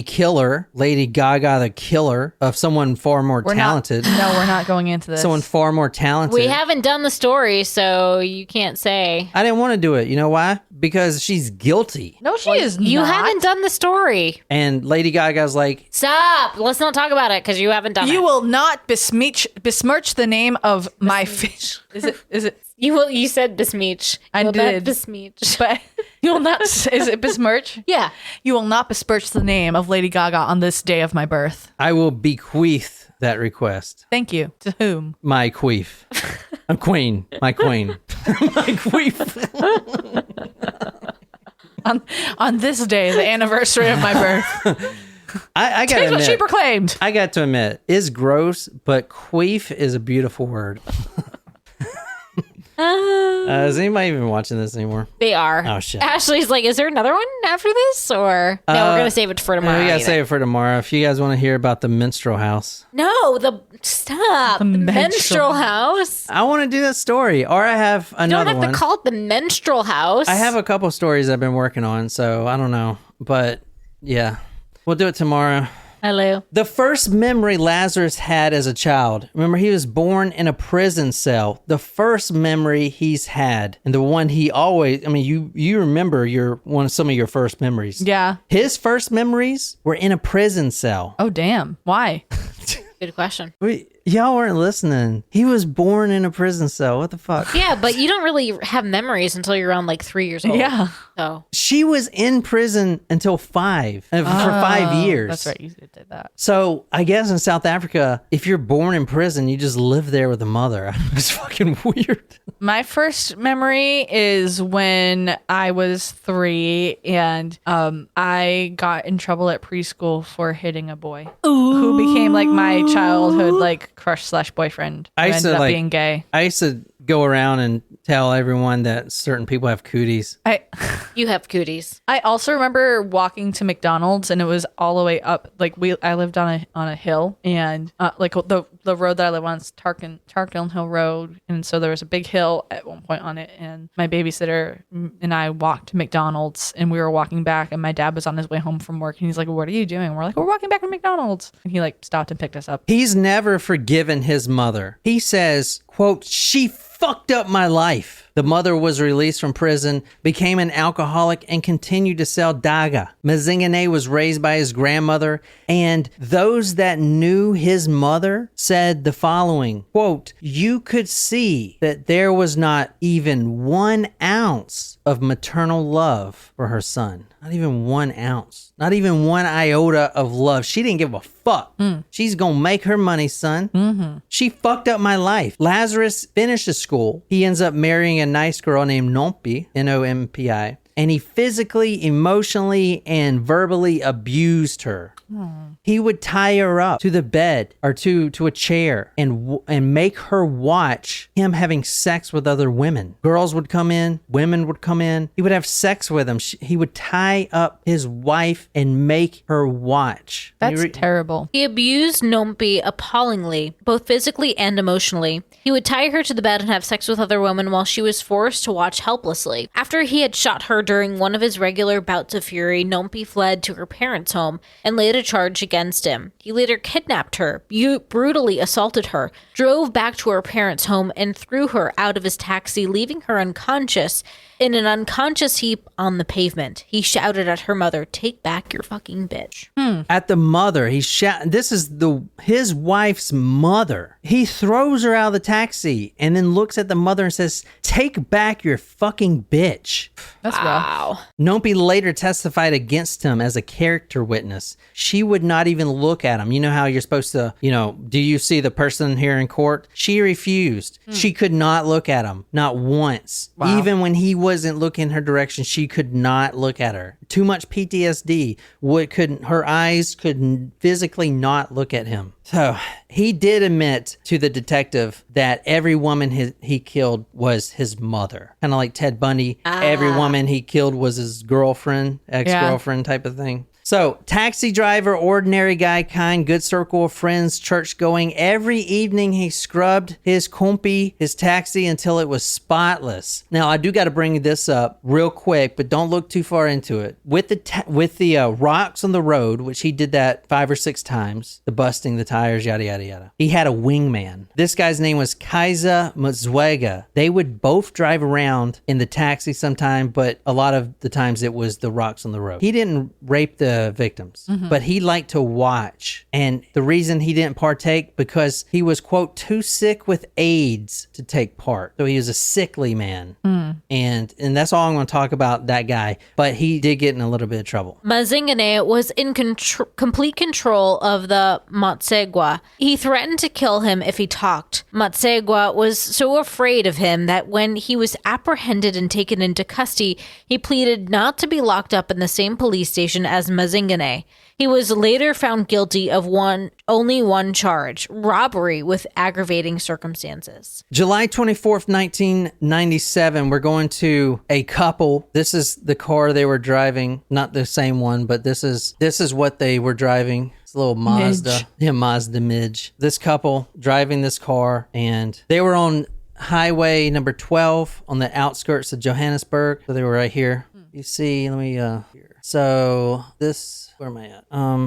Killer. Lady Gaga, the killer of someone far more talented. We're not going into this. Someone far more talented. We haven't done the story, so you can't say. I didn't want to do it. You know why? Because she's guilty. No, she is not. You haven't done the story. And Lady Gaga's like, Stop. Let's not talk about it because you haven't done it. You will not besmirch the name of my fish. Is it? You said besmirch. I did. Besmirch. But you will not. Is it besmirch? Yeah. You will not besmirch the name of Lady Gaga on this day of my birth. I will bequeath that request. Thank you. To whom? My queef. I'm queen. My queen. My queef. On this day, the anniversary of my birth. I gotta Here's what she admit, proclaimed. I got to admit, it's gross, but queef is a beautiful word. Is anybody even watching this anymore? They are. Oh, shit. Ashley's like, is there another one after this? Or no, we're going to save it for tomorrow. We gotta save it for tomorrow. If you guys want to hear about the minstrel house. No, stop. The menstrual house. I want to do that story, or I have You another don't have one. to call it the menstrual house. I have a couple stories I've been working on, so I don't know. But yeah, we'll do it tomorrow. Hello. The first memory Lazarus had as a child. Remember, he was born in a prison cell. The first memory he's had, and the one he always, you remember some of your first memories. Yeah. His first memories were in a prison cell. Oh, damn. Why? Good question. Y'all weren't listening. He was born in a prison cell. What the fuck? Yeah, but you don't really have memories until you're around like 3 years old. Yeah. So She was in prison until 5, for 5 years. That's right. You did that. So I guess in South Africa, if you're born in prison, you just live there with a mother. It's fucking weird. My first memory is when I was 3 and I got in trouble at preschool for hitting a boy who became like my childhood like crush / boyfriend. Who ended up being gay. I used to go around and tell everyone that certain people have cooties. you have cooties. I also remember walking to McDonald's and it was all the way up. Like I lived on a hill and like the road that I live on is Tarkin Hill Road, and so there was a big hill at one point on it. And my babysitter and I walked to McDonald's, and we were walking back, and my dad was on his way home from work, and he's like, "What are you doing?" We're like, "We're walking back to McDonald's," and he like stopped and picked us up. He's never forgiven his mother. He says, quote, "She fucked up my life." The mother was released from prison, became an alcoholic, and continued to sell daga. Mazingane was raised by his grandmother, and those that knew his mother said the following, quote, "You could see that there was not even 1 ounce of maternal love for her son. Not even 1 ounce. Not even 1 iota of love. She didn't give a fuck. She's gonna make her money, son. Mm-hmm. She fucked up my life." Lazarus finishes school. He ends up marrying a nice girl named Nompi, Nompi, and he physically, emotionally, and verbally abused her. He would tie her up to the bed or to a chair and make her watch him having sex with other women. Girls would come in, women would come in. He would have sex with them. He would tie up his wife and make her watch. That's terrible. He abused Nompi appallingly, both physically and emotionally. He would tie her to the bed and have sex with other women while she was forced to watch helplessly. After he had shot her during one of his regular bouts of fury, Nompi fled to her parents' home and laid a charge against him. He later kidnapped her, brutally assaulted her, drove back to her parents' home, and threw her out of his taxi, leaving her unconscious in an unconscious heap on the pavement. He shouted at her mother, "Take back your fucking bitch." At the mother, this is his wife's mother. He throws her out of the taxi and then looks at the mother and says, "Take back your fucking bitch." That's rough. Wow. Nompi later testified against him as a character witness. She would not even look at him. You know how you're supposed to, do you see the person here in court? She refused. She could not look at him, not once. Wow. Even when he wasn't looking her direction, she could not look at her. Too much PTSD. Her eyes could physically not look at him. So he did admit to the detective that every woman he killed was his mother. Kind of like Ted Bundy. Every woman he killed was his girlfriend, ex-girlfriend type of thing. So, taxi driver, ordinary guy, kind, good circle of friends, church going. Every evening he scrubbed his compi, his taxi, until it was spotless. Now, I do got to bring this up real quick, but don't look too far into it. With the rocks on the road, which he did that 5 or 6 times, the busting the tires, yada, yada, yada. He had a wingman. This guy's name was Kaiser Mazwega. They would both drive around in the taxi sometime, but a lot of the times it was the rocks on the road. He didn't rape the victims, but he liked to watch. And the reason he didn't partake, because he was, quote, too sick with AIDS to take part. So he was a sickly man. And that's all I'm going to talk about that guy. But he did get in a little bit of trouble. Mazingane was in complete control of the Matsegwa. He threatened to kill him if he talked. Matsegwa was so afraid of him that when he was apprehended and taken into custody, he pleaded not to be locked up in the same police station as Mazingane. He was later found guilty of only one charge, robbery with aggravating circumstances. July 24th, 1997, we're going to a couple. This is the car they were driving. Not the same one, but this is what they were driving. It's a little Mazda. Midge. Yeah, Mazda Midge. This couple driving this car, and they were on highway number 12 on the outskirts of Johannesburg. So they were right here. You see, let me, here. So this, where am I at?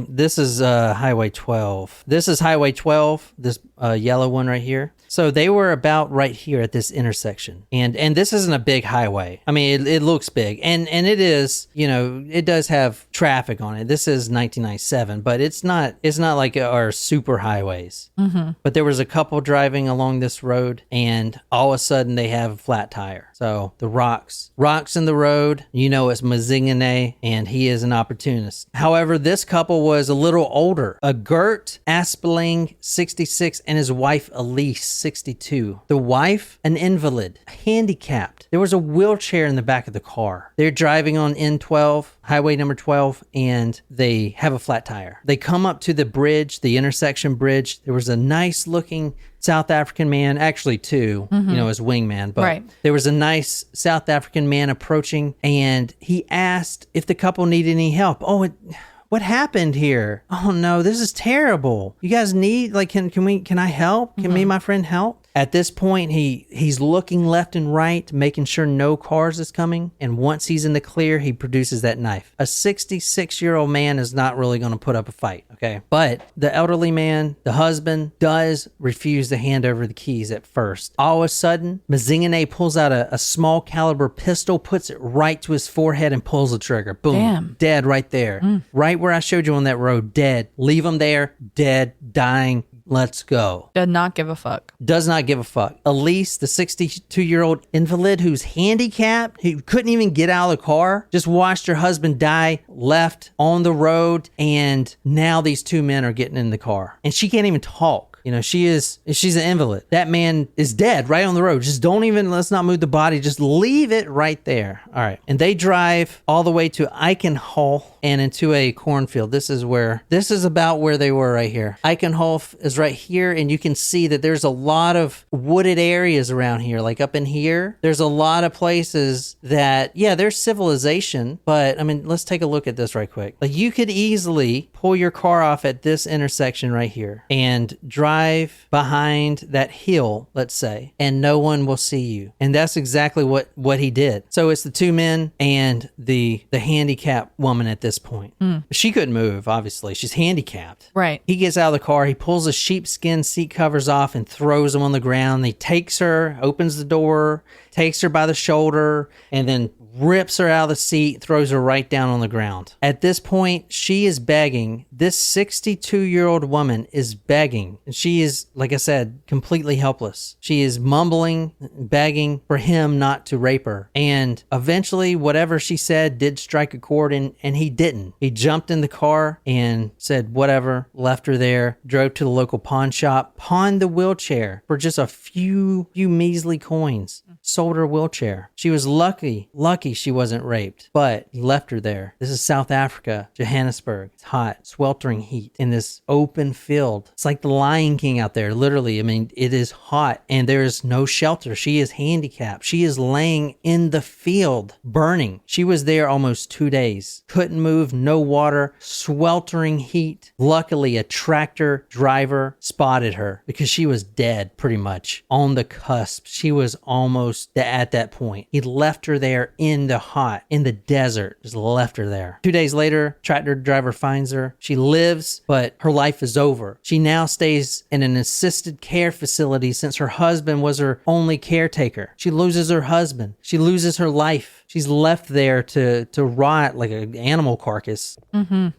This is Highway 12. This is Highway 12, this yellow one right here. So they were about right here at this intersection. And this isn't a big highway. I mean, it looks big. And it is, it does have traffic on it. This is 1997, but it's not like our super highways. But there was a couple driving along this road, and all of a sudden they have a flat tire. So the rocks in the road, it's Mazingane, and he is an opportunist. However, this couple was a little older. A Gert Aspeling, 66, and his wife Elise, 62. The wife, an invalid, handicapped. There was a wheelchair in the back of the car. They're driving on N12, highway number 12, and they have a flat tire. They come up to the bridge, the intersection bridge. There was a nice looking South African man, actually two, his wingman, but there was a nice South African man approaching, and he asked if the couple needed any help. What happened here? Oh no, this is terrible. You guys need, can I help? Can me and my friend help? At this point, he's looking left and right, making sure no cars is coming. And once he's in the clear, he produces that knife. A 66-year-old man is not really going to put up a fight, okay? But the elderly man, the husband, does refuse to hand over the keys at first. All of a sudden, Mazingane pulls out a small caliber pistol, puts it right to his forehead, and pulls the trigger. Boom. Damn. Dead right there. Right where I showed you on that road. Dead. Leave him there. Dead. Dying. Let's go. Does not give a fuck. Does not give a fuck. Elise, the 62-year-old invalid who's handicapped, who couldn't even get out of the car, just watched her husband die, left on the road, and now these two men are getting in the car. And she can't even talk. She's an invalid. That man is dead right on the road. Just let's not move the body. Just leave it right there. All right. And they drive all the way to Eichenhof and into a cornfield. This is about where they were right here. Eichenhof is right here, and you can see that there's a lot of wooded areas around here. Like up in here, there's a lot of places that, there's civilization, but I mean, let's take a look at this right quick. Like you could easily pull your car off at this intersection right here and drive behind that hill, let's say, and no one will see you. And that's exactly what he did. So it's the two men and the handicapped woman at this point. She couldn't move, obviously. She's handicapped. Right. He gets out of the car. He pulls the sheepskin seat covers off and throws them on the ground. He takes her, opens the door, takes her by the shoulder, and then rips her out of the seat, throws her right down on the ground. At this point, she is begging. This 62-year-old woman is begging. And she is, like I said, completely helpless. She is mumbling, begging for him not to rape her. And eventually, whatever she said did strike a chord, and he didn't. He jumped in the car and said whatever, left her there, drove to the local pawn shop, pawned the wheelchair for just a few measly coins. Sold her wheelchair. She was lucky she wasn't raped, but he left her there. This is South Africa, Johannesburg. It's hot, sweltering heat in this open field. It's like the Lion King out there, literally. I mean, it is hot and there is no shelter. She is handicapped. She is laying in the field, burning. She was there almost 2 days. Couldn't move, no water, sweltering heat. Luckily, a tractor driver spotted her because she was dead pretty much on the cusp. She was almost at that point. He left her there in the desert, just left her there. 2 days later, tractor driver finds her. She lives, but her life is over. She now stays in an assisted care facility since her husband was her only caretaker. She loses her husband. She loses her life. She's left there to rot like an animal carcass.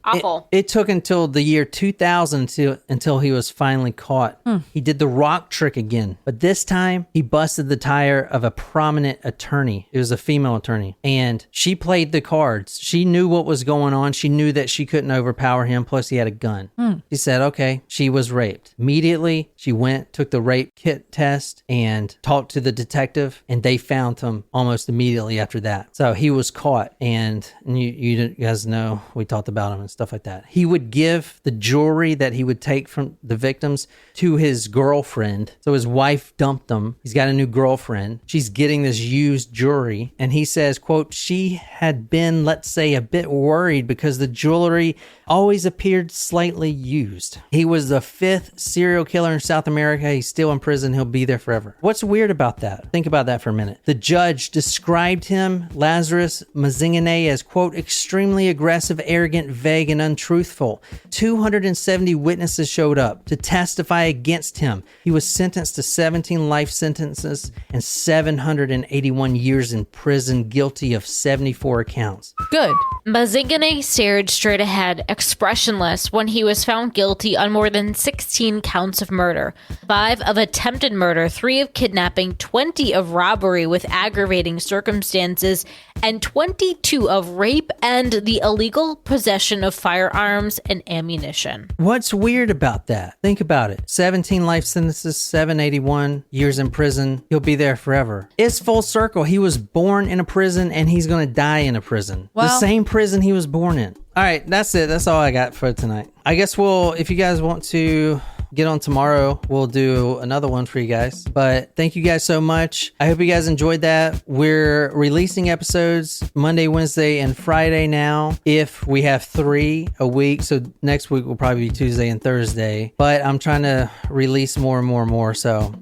Awful. It took until the year 2000 until he was finally caught. He did the rock trick again, but this time he busted the tire of a prominent attorney. It was a female attorney, and she played the cards. She knew what was going on. She knew that she couldn't overpower him, plus he had a gun. She said, okay, she was raped. Immediately, she took the rape kit test and talked to the detective, and they found him almost immediately after that. So he was caught, and you guys know we talked about him and stuff like that. He would give the jewelry that he would take from the victims to his girlfriend. So his wife dumped him. He's got a new girlfriend. She's getting this used jewelry, and he says, quote, she had been, let's say, a bit worried because the jewelry always appeared slightly used. He was the 5th serial killer in South America. He's still in prison. He'll be there forever. What's weird about that? Think about that for a minute. The judge described him, Lazarus Mazingane, as, quote, extremely aggressive, arrogant, vague, and untruthful. 270 witnesses showed up to testify against him. He was sentenced to 17 life sentences and 781 years in prison, guilty of 74 counts. Good. Mazingane stared straight ahead, expressionless, when he was found guilty on more than 16 counts of murder. 5 of attempted murder, 3 of kidnapping, 20 of robbery with aggravating circumstances, and 22 of rape and the illegal possession of firearms and ammunition. What's weird about that? Think about it. 17 life sentences, 781 years in prison. He'll be there forever. It's full circle. He was born in a prison and he's going to die in a prison. Well, the same prison he was born in. All right, that's it. That's all I got for tonight. I guess if you guys want to get on tomorrow, we'll do another one for you guys. But thank you guys so much. I hope you guys enjoyed that. We're releasing episodes Monday, Wednesday, and Friday now. If we have 3 a week, so next week will probably be Tuesday and Thursday. But I'm trying to release more and more and more. So,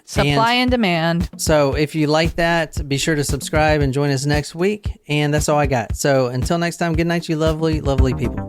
supply and demand. So if you like that, be sure to subscribe and join us next week. And that's all I got. So until next time, good night, you lovely, lovely people.